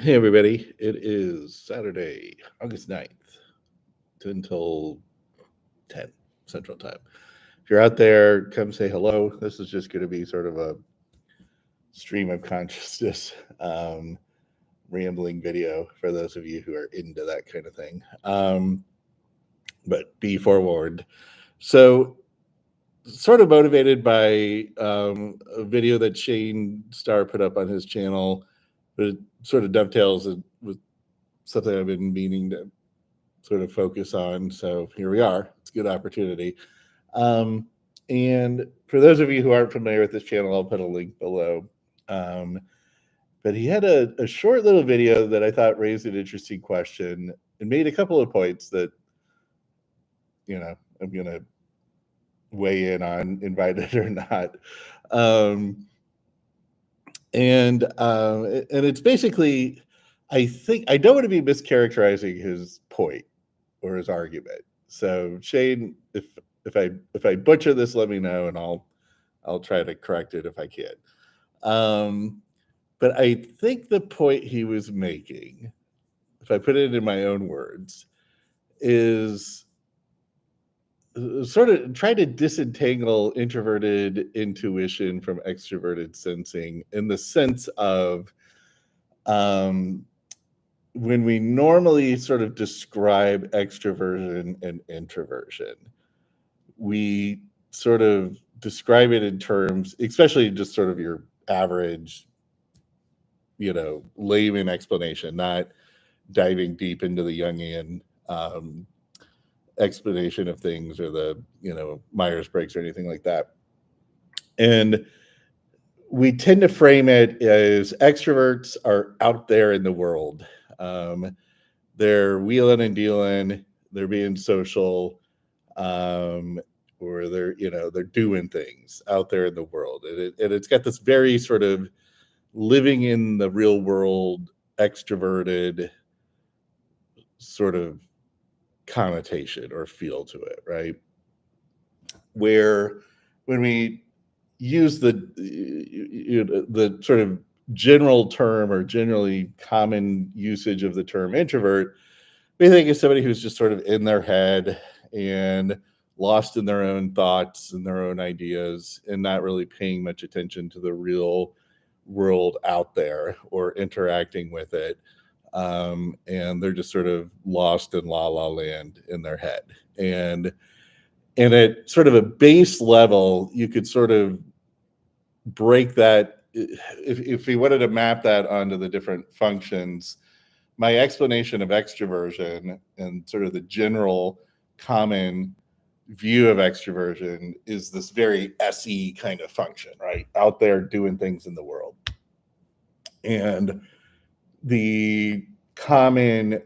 Hey, everybody. It is Saturday, August 9th, 10 till 10 Central Time. If you're out there, come say hello. This is just going to be sort of a stream of consciousness, rambling video for those of you who are into that kind of thing. But be forewarned. So, sort of motivated by a video that Shane Starr put up on his channel, but it sort of dovetails with something I've been meaning to sort of focus on. So here we are. It's a good opportunity. Um, and for those of you who aren't familiar with this channel, I'll put a link below. Um, but he had a short little video that I thought raised an interesting question and made a couple of points that, I'm going to weigh in on, invited or not. Um, and it's basically, I think I don't want to be mischaracterizing his point or his argument. So Shane, if I butcher this, let me know, and I'll try to correct it if I can. But I think the point he was making, if I put it in my own words, is sort of try to disentangle introverted intuition from extroverted sensing in the sense of um, when we normally sort of describe extroversion and introversion, we sort of describe it in terms, especially just sort of your average, layman explanation, not diving deep into the Jungian explanation of things or the, Myers Briggs or anything like that. And we tend to frame it as extroverts are out there in the world. They're wheeling and dealing, they're being social, um, or they're doing things out there in the world, and it's got this very sort of living in the real world, extroverted sort of connotation or feel to it, right? Where when we use the sort of general term or generally common usage of the term introvert, we think of somebody who's just sort of in their head and lost in their own thoughts and their own ideas and not really paying much attention to the real world out there or interacting with it. And they're just sort of lost in la la land in their head. And at sort of a base level, you could sort of break that if we wanted to map that onto the different functions. My explanation of extroversion and sort of the general common view of extroversion is this very SE kind of function, right? Out there doing things in the world. And the common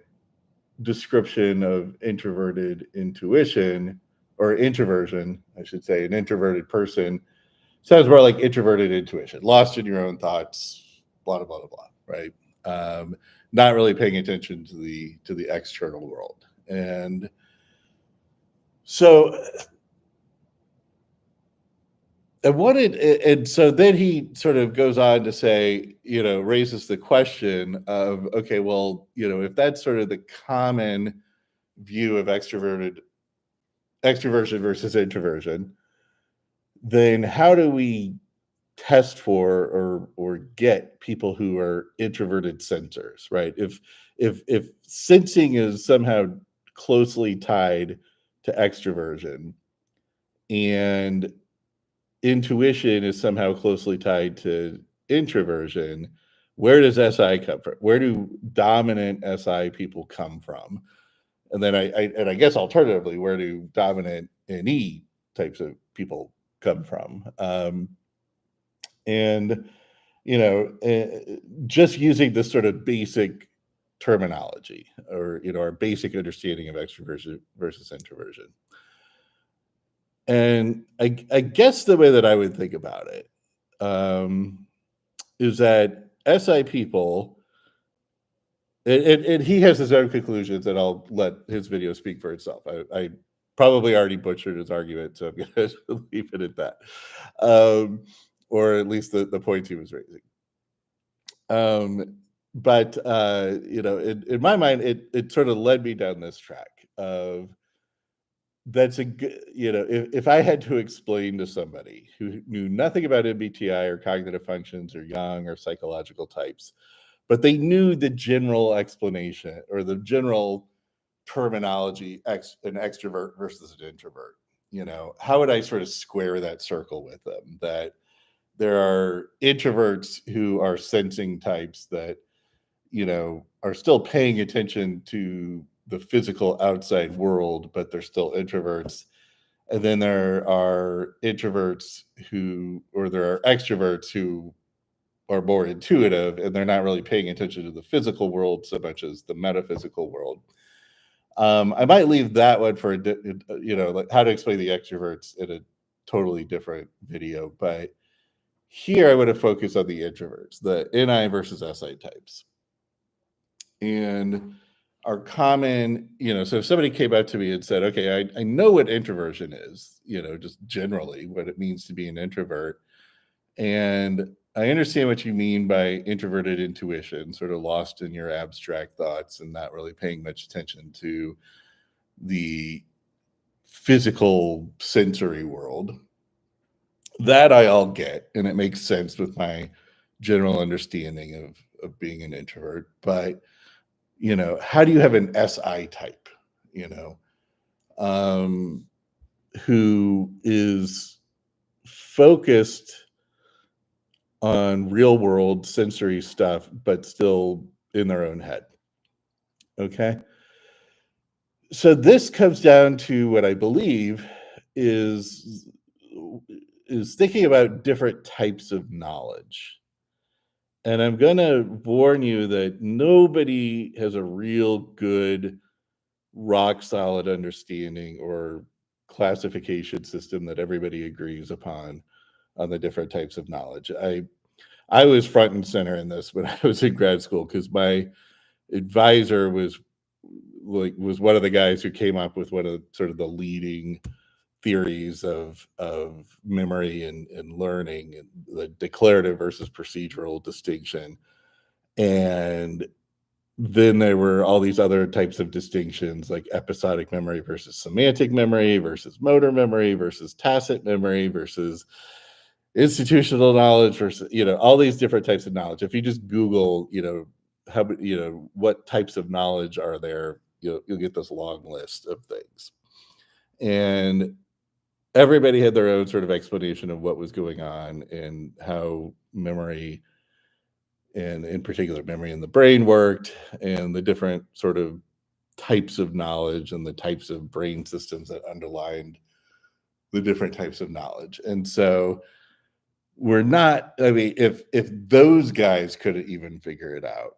description of introverted intuition or introversion, I should say, an introverted person sounds more like introverted intuition, lost in your own thoughts, blah, blah, blah, blah, right? Not really paying attention to the external world. And so and so then he sort of goes on to say, raises the question of, okay, well, if that's sort of the common view of extroversion versus introversion, then how do we test for or get people who are introverted sensors, right? If sensing is somehow closely tied to extroversion and intuition is somehow closely tied to introversion, where does SI come from? Where do dominant SI people come from? And then I guess alternatively, where do dominant NE types of people come from? And just using this sort of basic terminology or our basic understanding of extroversion versus introversion. And I guess the way that I would think about it is that SI people, and he has his own conclusions, and I'll let his video speak for itself. I probably already butchered his argument, so I'm going to leave it at that, or at least the points he was raising. but in my mind, it sort of led me down this track of that's a good, if I had to explain to somebody who knew nothing about MBTI or cognitive functions or Jung or psychological types, but they knew the general explanation or the general terminology, an extrovert versus an introvert, how would I sort of square that circle with them? That there are introverts who are sensing types that are still paying attention to the physical outside world, but they're still introverts. And then there are introverts or there are extroverts who are more intuitive and they're not really paying attention to the physical world so much as the metaphysical world. I might leave that one for like how to explain the extroverts in a totally different video, but here I would have focused on the introverts, the NI versus SI types. And our common, so if somebody came up to me and said, okay, I know what introversion is, just generally what it means to be an introvert. And I understand what you mean by introverted intuition, sort of lost in your abstract thoughts and not really paying much attention to the physical sensory world. That I all get, and it makes sense with my general understanding of being an introvert. But how do you have an SI type, um, who is focused on real world sensory stuff, but still in their own head? Okay. So this comes down to what I believe is is thinking about different types of knowledge. And I'm going to warn you that nobody has a real good rock solid understanding or classification system that everybody agrees upon on the different types of knowledge. I was front and center in this when I was in grad school because my advisor was one of the guys who came up with one of sort of the leading theories of memory and learning and the declarative versus procedural distinction. And then there were all these other types of distinctions like episodic memory versus semantic memory versus motor memory versus tacit memory versus institutional knowledge versus all these different types of knowledge. If you just Google how what types of knowledge are there, you'll get this long list of things. And everybody had their own sort of explanation of what was going on and how memory, and in particular memory in the brain, worked, and the different sort of types of knowledge and the types of brain systems that underlined the different types of knowledge. And so we're not, I mean, if those guys couldn't even figure it out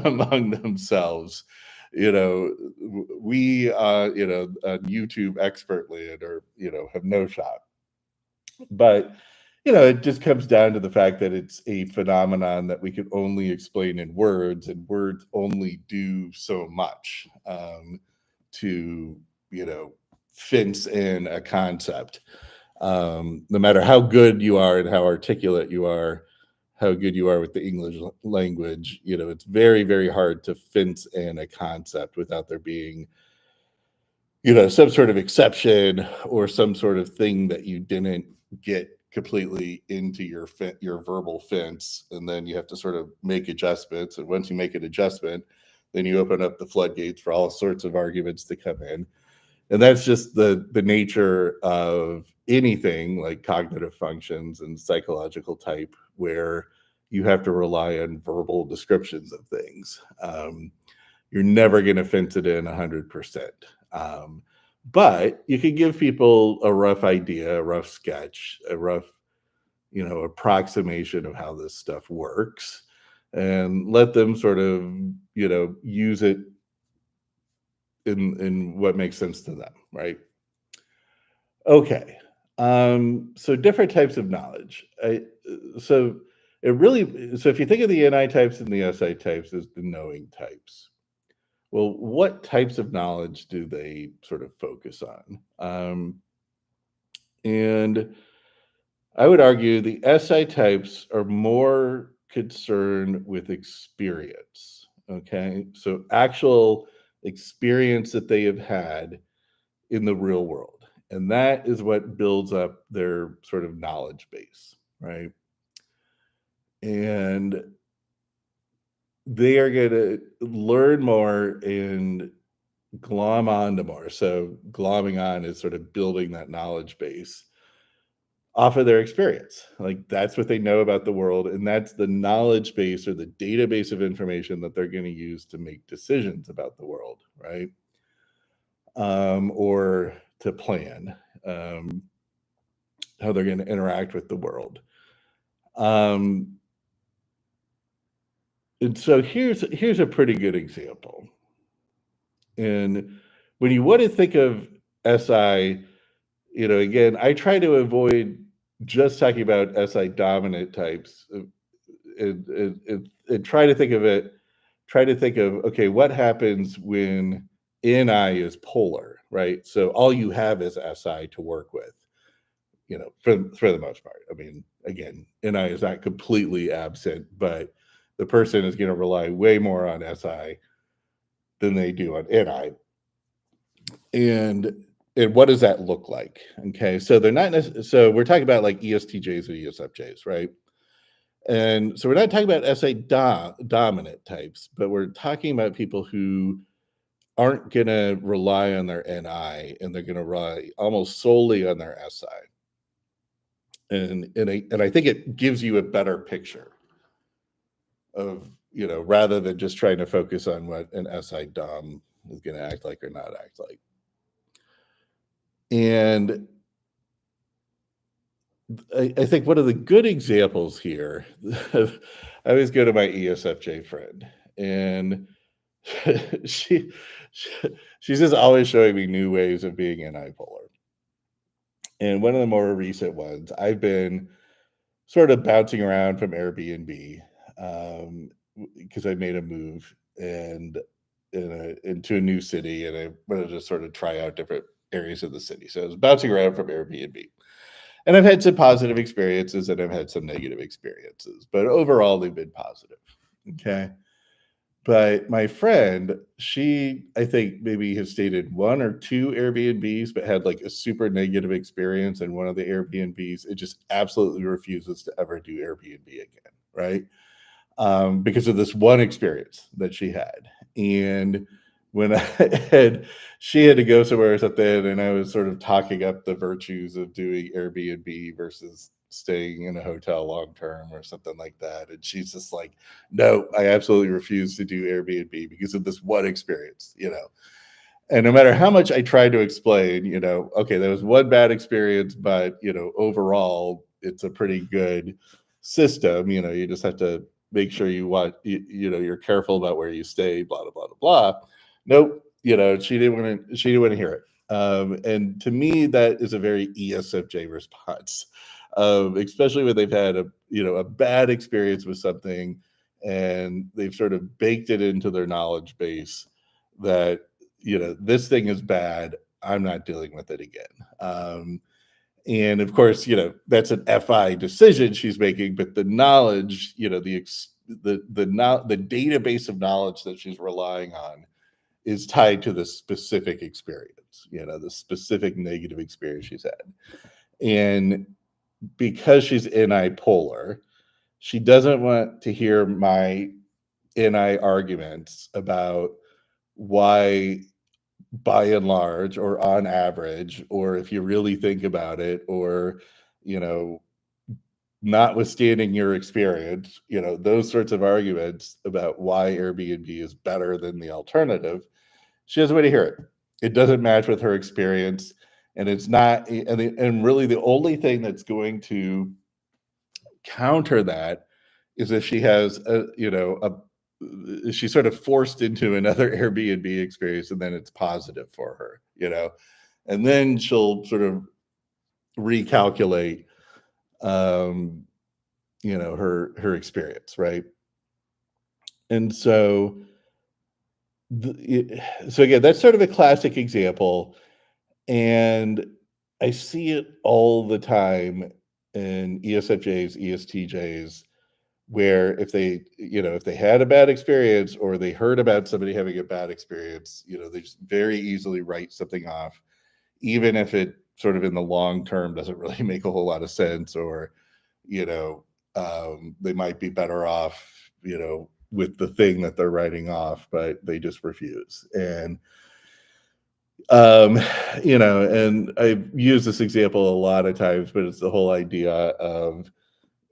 among themselves, we on YouTube expertly or have no shot. But it just comes down to the fact that it's a phenomenon that we can only explain in words, and words only do so much to fence in a concept. No matter how good you are and how articulate you are, how good you are with the English language, it's very, very hard to fence in a concept without there being some sort of exception or some sort of thing that you didn't get completely into your verbal fence, and then you have to sort of make adjustments. And once you make an adjustment, then you open up the floodgates for all sorts of arguments to come in. And that's just the nature of anything like cognitive functions and psychological type, where you have to rely on verbal descriptions of things. You're never going to fence it in 100%. But you can give people a rough idea, a rough sketch, a rough, approximation of how this stuff works, and let them sort of, use it in what makes sense to them, right? Okay. So different types of knowledge. So if you think of the NI types and the SI types as the knowing types, well, what types of knowledge do they sort of focus on? And I would argue the SI types are more concerned with experience. Okay. So actual experience that they have had in the real world. And that is what builds up their sort of knowledge base, right? And they are going to learn more and glom onto more. So, glomming on is sort of building that knowledge base off of their experience. Like that's what they know about the world. And that's the knowledge base or the database of information that they're going to use to make decisions about the world, right? Or to plan um, how they're going to interact with the world. Um, and so here's a pretty good example. And when you want to think of SI, again, I try to avoid just talking about SI dominant types and try to think of it, try to think of, okay, what happens when NI is polar, right? So all you have is SI to work with, for the most part. I mean, again, NI is not completely absent, but the person is going to rely way more on SI than they do on NI. And what does that look like? Okay, so they're not so we're talking about like ESTJs and ESFJs, right? And so we're not talking about dominant types, but we're talking about people who aren't going to rely on their NI and they're going to rely almost solely on their SI. And I think it gives you a better picture of, rather than just trying to focus on what an SI dom is going to act like or not act like. And I think one of the good examples here, I always go to my ESFJ friend, and she, she's just always showing me new ways of being antipolar. And one of the more recent ones, I've been sort of bouncing around from Airbnb because I made a move and into a new city, and I wanted to sort of try out different areas of the city. So I was bouncing around from Airbnb. And I've had some positive experiences and I've had some negative experiences, but overall they've been positive. Okay. But my friend, she, I think, maybe has stayed in one or two Airbnbs, but had like a super negative experience in one of the Airbnbs. It just absolutely refuses to ever do Airbnb again. Right. Because of this one experience that she had. And when she had to go somewhere or something, and I was sort of talking up the virtues of doing Airbnb versus staying in a hotel long term or something like that. And she's just like, no, I absolutely refuse to do Airbnb because of this one experience. And no matter how much I tried to explain, okay, there was one bad experience, but overall, it's a pretty good system. You just have to make sure you're careful about where you stay, blah blah blah blah blah. Nope, she didn't want to hear it. And to me, that is a very ESFJ response, especially when they've had a bad experience with something, and they've sort of baked it into their knowledge base that this thing is bad. I'm not dealing with it again. And of course, that's an FI decision she's making, but the knowledge, the database of knowledge that she's relying on is tied to the specific experience, the specific negative experience she's had. And because she's NI polar, she doesn't want to hear my NI arguments about why, by and large, or on average, or if you really think about it, or you know notwithstanding your experience, those sorts of arguments about why Airbnb is better than the alternative, she doesn't want to hear it. It doesn't match with her experience, and it's not. And really, the only thing that's going to counter that is if she has she's sort of forced into another Airbnb experience, and then it's positive for her, and then she'll sort of recalculate, um, her experience, right? And so again, that's sort of a classic example, and I see it all the time in ESFJs, ESTJs, where if they had a bad experience or they heard about somebody having a bad experience, they just very easily write something off, even if it sort of in the long term doesn't really make a whole lot of sense, or you know they might be better off with the thing that they're writing off, but they just refuse. And um and I've used this example a lot of times, but it's the whole idea of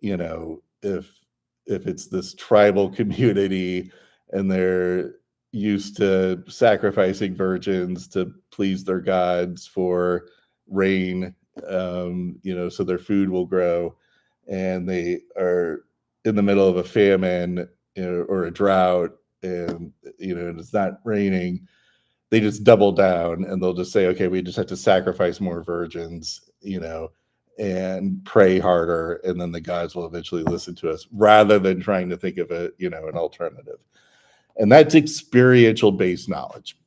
if it's this tribal community and they're used to sacrificing virgins to please their gods for rain, so their food will grow, and they are in the middle of a famine, or a drought, and it's not raining, they just double down and they'll just say, okay, we just have to sacrifice more virgins, and pray harder, and then the gods will eventually listen to us, rather than trying to think of an alternative. And that's experiential based knowledge.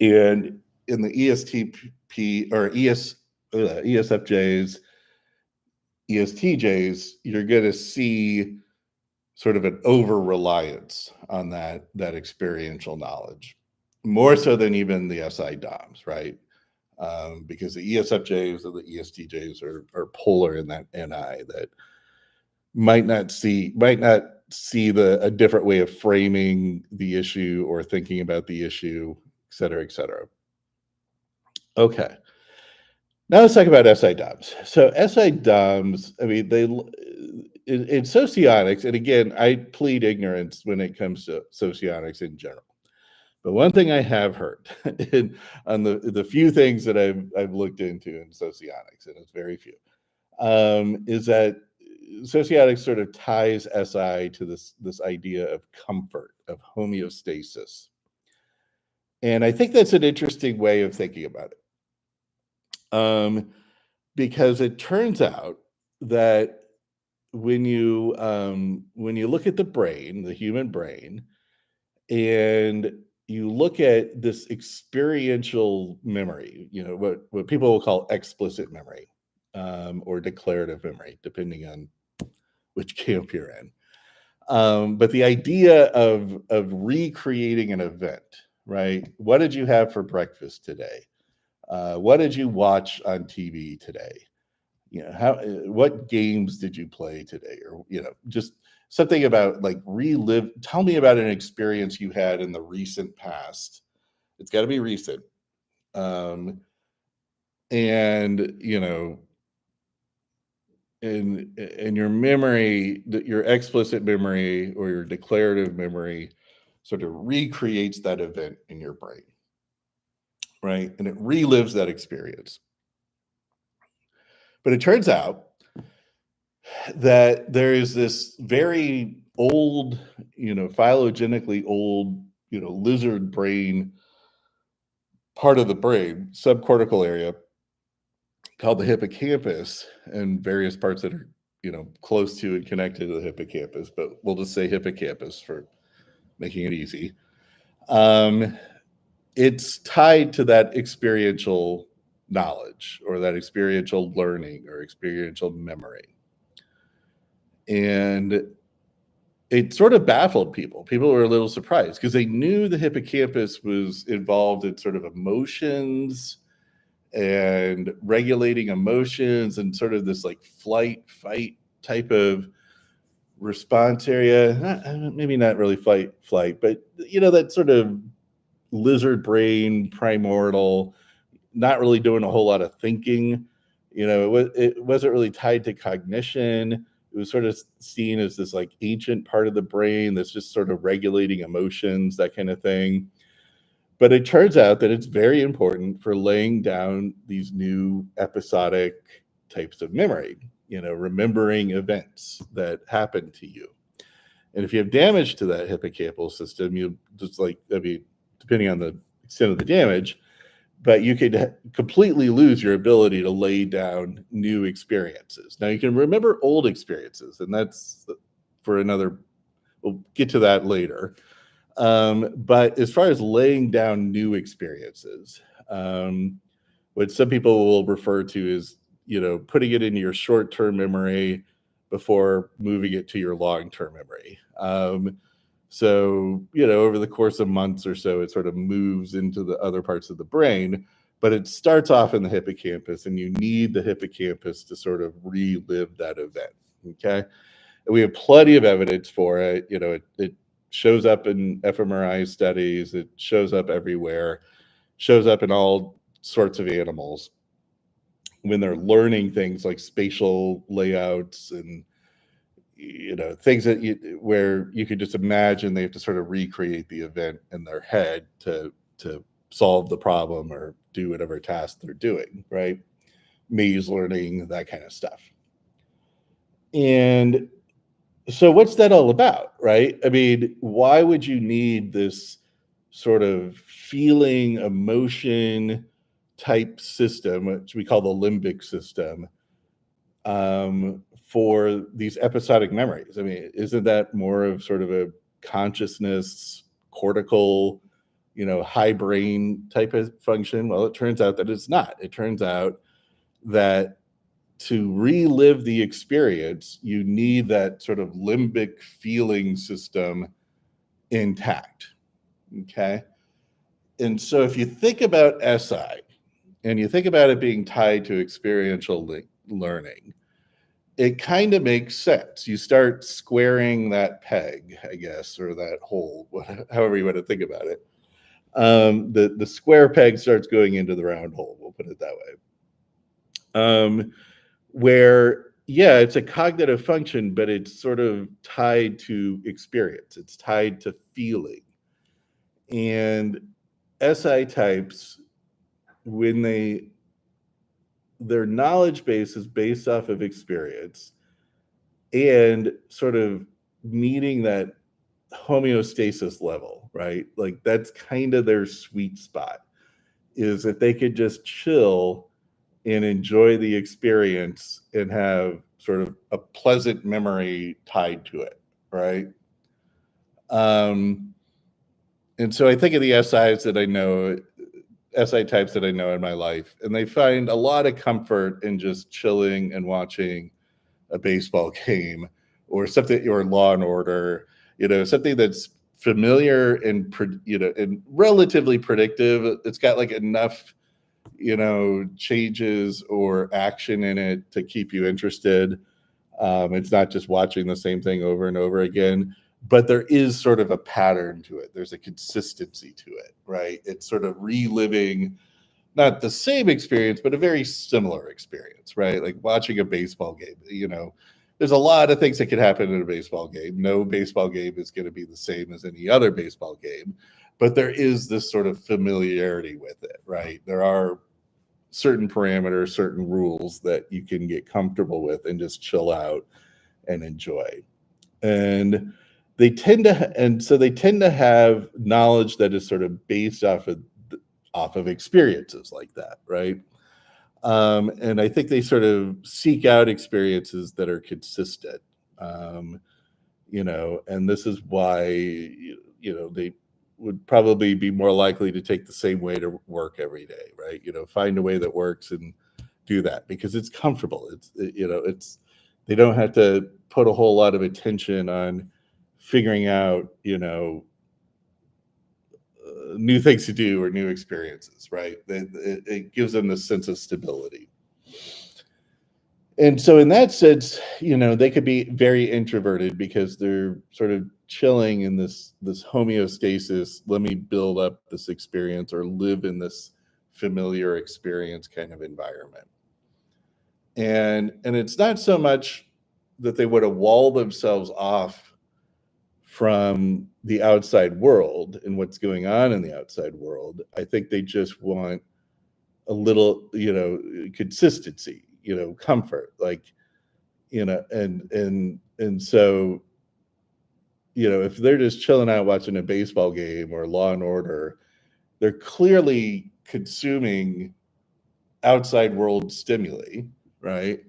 And in the ESTP or ESFJs, ESTJs, you're going to see sort of an over reliance on that experiential knowledge, more so than even the SI DOMs, right? Because the ESFJs and the ESTJs are polar in that NI, that might not see a different way of framing the issue or thinking about the issue, et cetera, et cetera. Okay. Now let's talk about SI DOMs. So SI DOMs, I mean, in socionics, and again, I plead ignorance when it comes to socionics in general. But one thing I have heard on the few things that I've looked into in socionics, and it's very few, is that socionics sort of ties SI to this idea of comfort, of homeostasis. And I think that's an interesting way of thinking about it. Because it turns out that when you look at the brain, the human brain, and you look at this experiential memory, what people will call explicit memory, or declarative memory, depending on which camp you're in. But the idea of recreating an event, right? What did you have for breakfast today? What did you watch on TV today? What games did you play today? Or just something about like tell me about an experience you had in the recent past. It's got to be recent. And in your memory, your explicit memory or your declarative memory sort of recreates that event in your brain, right? And it relives that experience. But it turns out that there is this very old, phylogenetically old, lizard brain part of the brain, subcortical area, called the hippocampus, and various parts that are, close to and connected to the hippocampus, but we'll just say hippocampus for making it easy. It's tied to that experiential knowledge, or that experiential learning, or experiential memory. And it sort of baffled people. People were a little surprised because they knew the hippocampus was involved in sort of emotions and regulating emotions, and sort of this like flight, fight type of response area. Maybe not really flight, but that sort of lizard brain, primordial, not really doing a whole lot of thinking. It wasn't really tied to cognition. It was sort of seen as this like ancient part of the brain that's just sort of regulating emotions, that kind of thing. But it turns out that it's very important for laying down these new episodic types of memory, remembering events that happened to you. And if you have damage to that hippocampal system, you just depending on the extent of the damage, but you could completely lose your ability to lay down new experiences. Now you can remember old experiences, and that's for another, we'll get to that later. But as far as laying down new experiences, what some people will refer to is, putting it into your short-term memory, before moving it to your long-term memory. So, over the course of months or so, it sort of moves into the other parts of the brain, but it starts off in the hippocampus, and you need the hippocampus to sort of relive that event. Okay. And we have plenty of evidence for it. It shows up in fMRI studies, it shows up everywhere, shows up in all sorts of animals when they're learning things like spatial layouts and things where you could just imagine they have to sort of recreate the event in their head to solve the problem or do whatever task they're doing, right? Maze learning, that kind of stuff. And so what's that all about, right? I mean, why would you need this sort of feeling, emotion type system, which we call the limbic system, for these episodic memories? I mean, isn't that more of sort of a consciousness, cortical, high brain type of function? Well, it turns out that it's not. It turns out that to relive the experience, you need that sort of limbic feeling system intact. Okay. And so if you think about SI and you think about it being tied to experiential learning, it kind of makes sense. You start squaring that peg, I guess, or that hole, however you want to think about it. The square peg starts going into the round hole. We'll put it that way. Where, yeah, it's a cognitive function, but it's sort of tied to experience. It's tied to feeling. And SI types, when their knowledge base is based off of experience and sort of meeting that homeostasis level, right? Like that's kind of their sweet spot, is if they could just chill and enjoy the experience and have sort of a pleasant memory tied to it, right? And so I think of the SI types that I know in my life, and they find a lot of comfort in just chilling and watching a baseball game or something, or Law and Order, something that's familiar and and relatively predictive. It's got like enough changes or action in it to keep you interested. It's not just watching the same thing over and over again, but there is sort of a pattern to it. There's a consistency to it, right? It's sort of reliving not the same experience, but a very similar experience, right? Like watching a baseball game, there's a lot of things that could happen in a baseball game. No baseball game is going to be the same as any other baseball game, but there is this sort of familiarity with it, right? There are certain parameters, certain rules that you can get comfortable with and just chill out and enjoy. And they tend to have knowledge that is sort of based off of experiences like that, right? And I think they sort of seek out experiences that are consistent, and this is why, they would probably be more likely to take the same way to work every day, right? Find a way that works and do that because it's comfortable. They don't have to put a whole lot of attention on figuring out, new things to do or new experiences, right? It gives them this sense of stability. And so in that sense, they could be very introverted because they're sort of chilling in this homeostasis. Let me build up this experience or live in this familiar experience kind of environment. And it's not so much that they want to wall themselves off from the outside world and what's going on in the outside world. I think they just want a little, consistency, comfort, like, and so, if they're just chilling out watching a baseball game or Law and Order, they're clearly consuming outside world stimuli, right?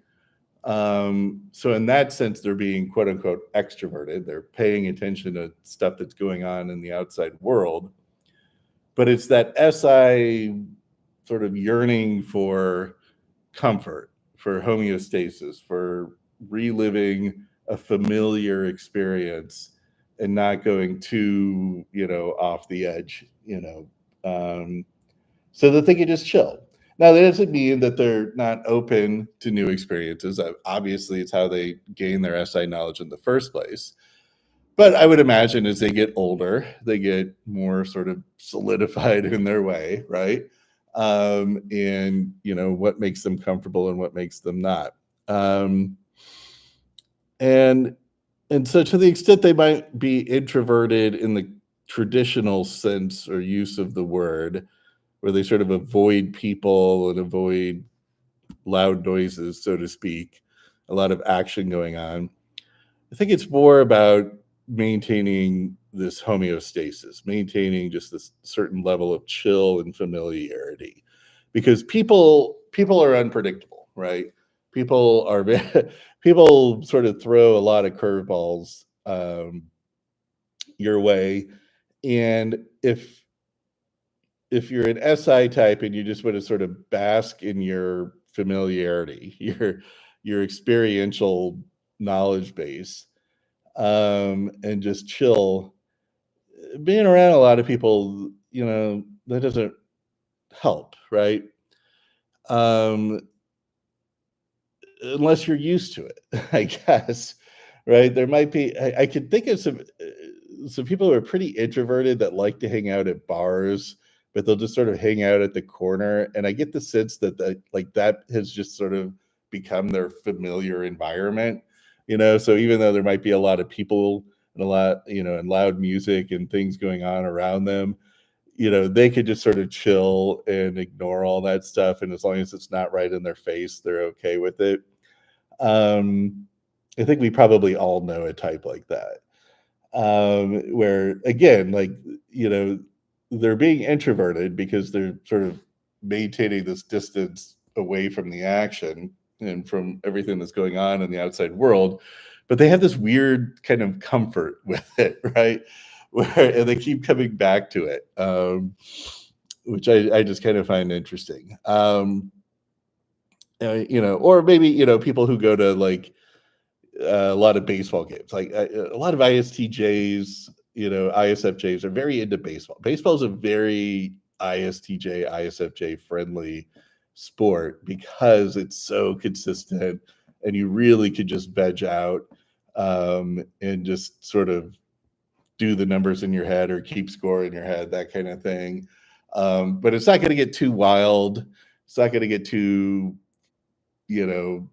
So in that sense, they're being quote unquote extroverted. They're paying attention to stuff that's going on in the outside world. But it's that SI sort of yearning for comfort, for homeostasis, for reliving a familiar experience and not going too, off the edge, so that they can just chill. Now, that doesn't mean that they're not open to new experiences. Obviously, it's how they gain their SI knowledge in the first place. But I would imagine as they get older, they get more sort of solidified in their way, right? And what makes them comfortable and what makes them not. Um, and and so to the extent they might be introverted in the traditional sense or use of the word, where they sort of avoid people and avoid loud noises, so to speak, a lot of action going on. I think it's more about maintaining this homeostasis, maintaining just this certain level of chill and familiarity, because people are unpredictable, right? People are people sort of throw a lot of curveballs your way, and if you're an SI type and you just want to sort of bask in your familiarity, your experiential knowledge base, and just chill, being around a lot of people, that doesn't help, right? Um, unless you're used to it, I guess, right? There might be, I could think of some people who are pretty introverted that like to hang out at bars, but they'll just sort of hang out at the corner. And I get the sense that that has just sort of become their familiar environment, So even though there might be a lot of people and a lot, and loud music and things going on around them, they could just sort of chill and ignore all that stuff. And as long as it's not right in their face, they're okay with it. Um, I think we probably all know a type like that, where again, like, you know, they're being introverted because they're sort of maintaining this distance away from the action and from everything that's going on in the outside world, but they have this weird kind of comfort with it, right? Where and they keep coming back to it, which I just kind of find interesting. Or maybe people who go to like a lot of baseball games, like a lot of ISTJs, ISFJs are very into baseball. Baseball is a very ISTJ, ISFJ friendly sport because it's so consistent and you really could just veg out and just sort of do the numbers in your head or keep score in your head, that kind of thing. But it's not going to get too wild. It's not going to get too, you know,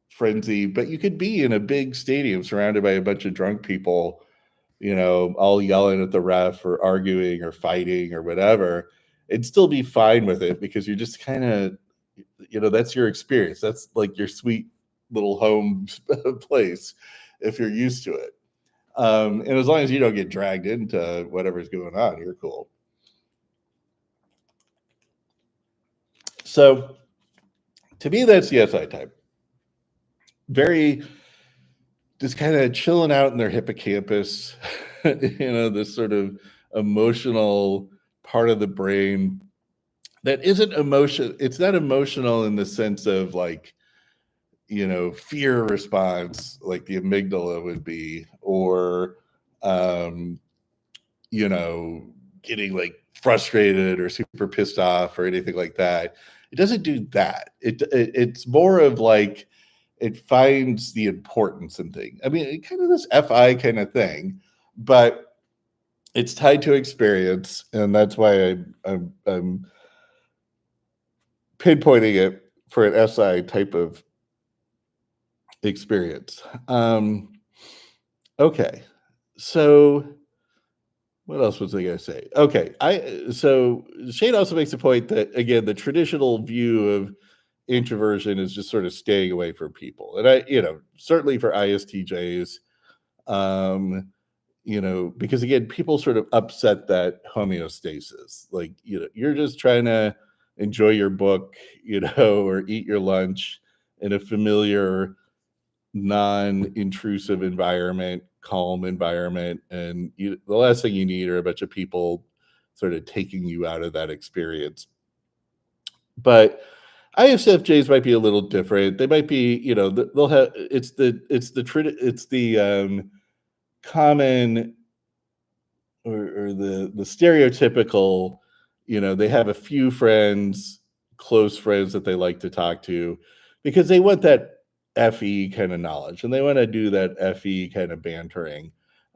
frenzy, but you could be in a big stadium surrounded by a bunch of drunk people, all yelling at the ref or arguing or fighting or whatever, and still be fine with it because you're just kind of, that's your experience. That's like your sweet little home place if you're used to it. And as long as you don't get dragged into whatever's going on, you're cool. So to me, that's the SI type. Very just kind of chilling out in their hippocampus, this sort of emotional part of the brain that isn't emotion. It's not emotional in the sense of like, fear response, like the amygdala would be, or, um, getting like frustrated or super pissed off or anything like that. It doesn't do that. It's more of like it finds the importance in things. I mean, kind of this FI kind of thing, but it's tied to experience, and that's why I'm pinpointing it for an SI type of experience. Okay, so what else was I going to say? Okay, so Shane also makes a point that again, the traditional view of introversion is just sort of staying away from people, and certainly for ISTJs, um, because again, people sort of upset that homeostasis. Like, you're just trying to enjoy your book, or eat your lunch in a familiar, non-intrusive environment, calm environment, and the last thing you need are a bunch of people sort of taking you out of that experience. But ISFJs might be a little different. They might be, they'll have it's the common or the stereotypical, they have a few friends, close friends that they like to talk to because they want that FE kind of knowledge and they want to do that FE kind of bantering.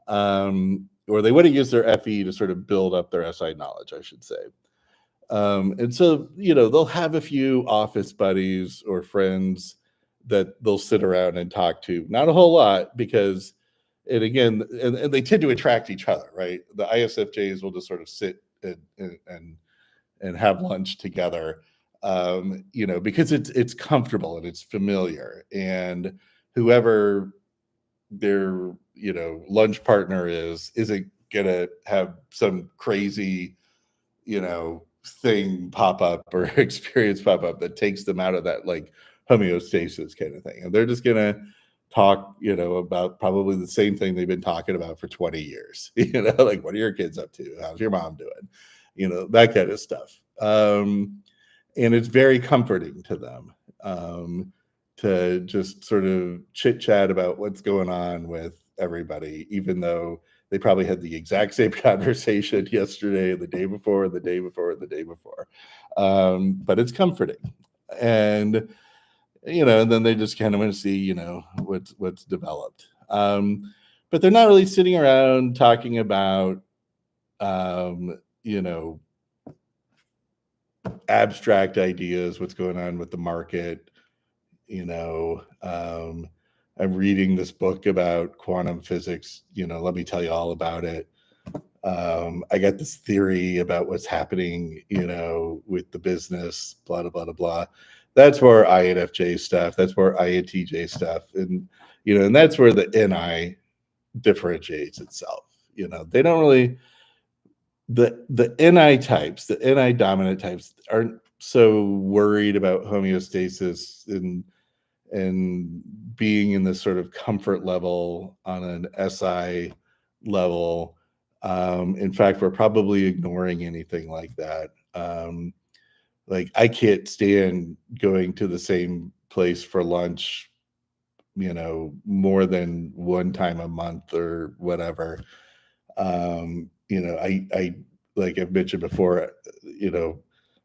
Or they want to use their FE to sort of build up their SI knowledge, I should say. And so, they'll have a few office buddies or friends that they'll sit around and talk to. Not a whole lot because, and again, and they tend to attract each other, right? The ISFJs will just sort of sit and have lunch together, because it's comfortable and it's familiar, and whoever their lunch partner isn't gonna have some crazy thing pop up or experience pop up that takes them out of that like homeostasis kind of thing. And they're just gonna talk, about probably the same thing they've been talking about for 20 years. Like what are your kids up to? How's your mom doing? That kind of stuff. And it's very comforting to them to just sort of chit chat about what's going on with everybody, even though they probably had the exact same conversation yesterday, the day before, the day before, the day before. But it's comforting. And, and then they just kind of want to see, what's developed. But they're not really sitting around talking about, abstract ideas, what's going on with the market. I'm reading this book about quantum physics. Let me tell you all about it. I got this theory about what's happening, with the business, blah, blah, blah, blah. That's more INFJ stuff. That's more INTJ stuff. And, and that's where the NI differentiates itself. They don't really, the NI types, the NI dominant types aren't so worried about homeostasis and being in this sort of comfort level on an SI level. In fact, we're probably ignoring anything like that. Like I can't stand going to the same place for lunch, more than one time a month or whatever. I like I've mentioned before,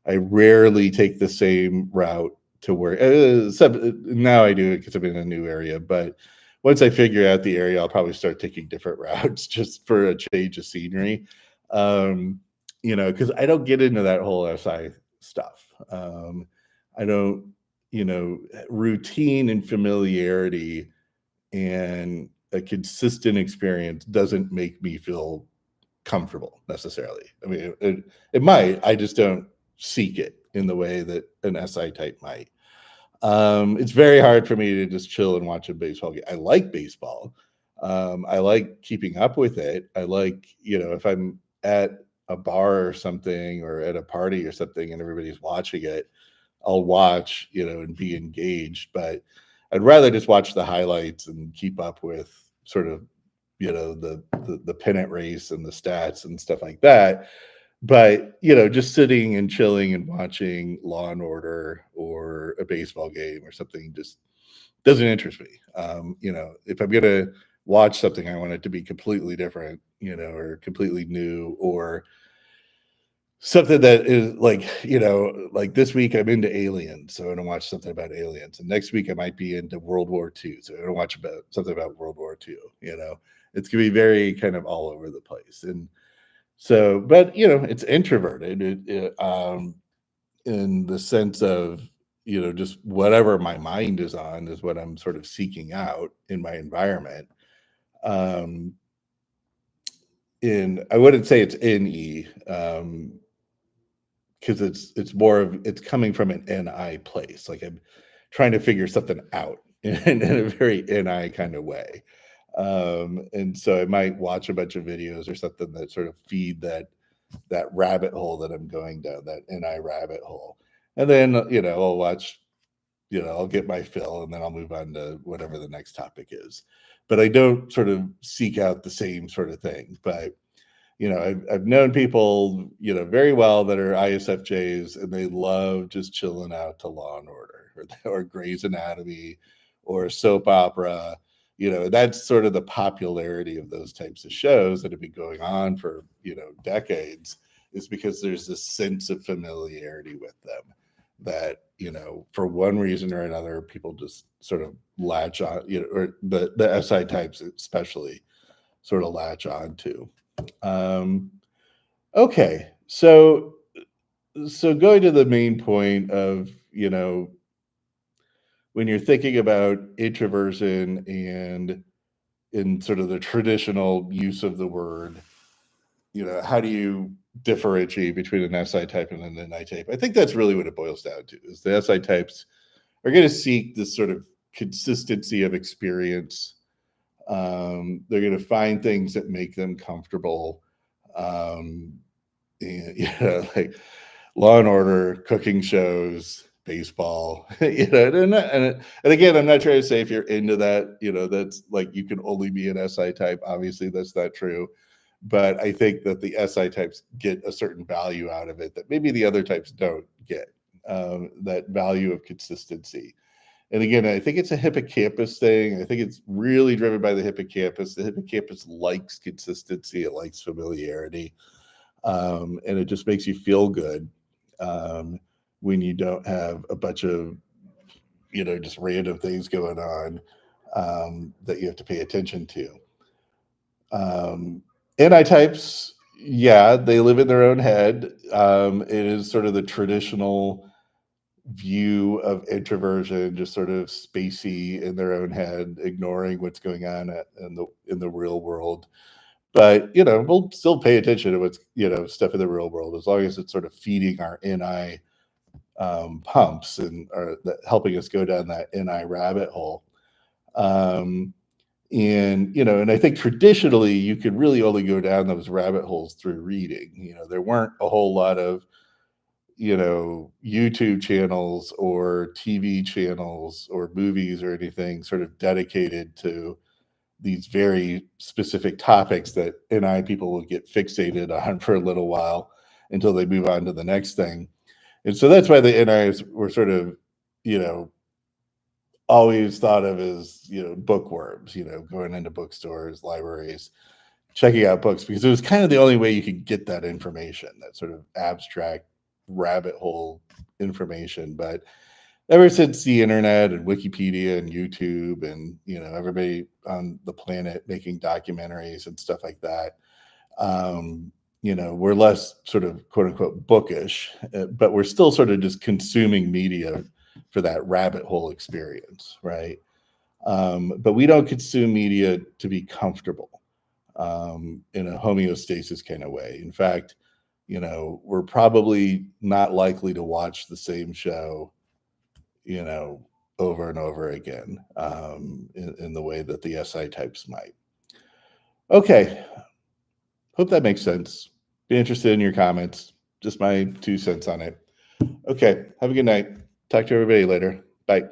I rarely take the same route to work. Now I do it because I'm in a new area, but once I figure out the area, I'll probably start taking different routes just for a change of scenery. Because I don't get into that whole SI stuff. I don't, routine and familiarity and a consistent experience doesn't make me feel comfortable necessarily. I mean, it might, I just don't seek it in the way that an SI type might. It's very hard for me to just chill and watch a baseball game. I like baseball. I like keeping up with it. I like, if I'm at a bar or something or at a party or something and everybody's watching it, I'll watch, and be engaged. But I'd rather just watch the highlights and keep up with sort of, the pennant race and the stats and stuff like that. But, just sitting and chilling and watching Law and Order or a baseball game or something just doesn't interest me. If I'm going to watch something, I want it to be completely different, or completely new, or something that is like, like this week I'm into aliens, so I'm gonna watch something about aliens. And next week I might be into World War II, so I'm gonna watch about something about World War II. It's gonna be very kind of all over the place. And so, but it's introverted in the sense of, just whatever my mind is on is what I'm sort of seeking out in my environment. Um, I wouldn't say it's NE, because it's more of it's coming from an NI place. Like I'm trying to figure something out in a very NI kind of way. And so I might watch a bunch of videos or something that sort of feed that rabbit hole that I'm going down, that NI rabbit hole. And then, I'll watch, I'll get my fill and then I'll move on to whatever the next topic is. But I don't sort of seek out the same sort of thing. But, I've known people, very well that are ISFJs, and they love just chilling out to Law and Order or Grey's Anatomy or soap opera. That's sort of the popularity of those types of shows that have been going on for, decades, is because there's this sense of familiarity with them that, for one reason or another, people just sort of latch on, or the SI types especially sort of latch on to. Um, okay, so going to the main point of, when you're thinking about introversion and in sort of the traditional use of the word, how do you differentiate between an SI type and an NI type? I think that's really what it boils down to, is the SI types are going to seek this sort of consistency of experience. They're going to find things that make them comfortable. And, like Law and Order, cooking shows, baseball, and again, I'm not trying to say if you're into that, that's like you can only be an SI type. Obviously, that's not true. But I think that the SI types get a certain value out of it that maybe the other types don't get, that value of consistency. And again, I think it's a hippocampus thing. I think it's really driven by the hippocampus. The hippocampus likes consistency, it likes familiarity, and it just makes you feel good when you don't have a bunch of, just random things going on that you have to pay attention to. NI types, yeah, they live in their own head. It is sort of the traditional view of introversion, just sort of spacey in their own head, ignoring what's going on in the real world. But we'll still pay attention to what's stuff in the real world, as long as it's sort of feeding our NI pumps and helping us go down that NI rabbit hole. And I think traditionally you could really only go down those rabbit holes through reading. There weren't a whole lot of YouTube channels or TV channels or movies or anything sort of dedicated to these very specific topics that NI people will get fixated on for a little while until they move on to the next thing. And so that's why the NIs were sort of, always thought of as, bookworms, going into bookstores, libraries, checking out books, because it was kind of the only way you could get that information, that sort of abstract rabbit hole information. But ever since the internet and Wikipedia and YouTube and everybody on the planet making documentaries and stuff like that, we're less sort of quote unquote bookish, but we're still sort of just consuming media for that rabbit hole experience, right? But we don't consume media to be comfortable in a homeostasis kind of way. In fact, we're probably not likely to watch the same show, over and over again, in the way that the SI types might. Okay. Hope that makes sense. Be interested in your comments. Just my 2 cents on it. Okay. Have a good night. Talk to everybody later. Bye.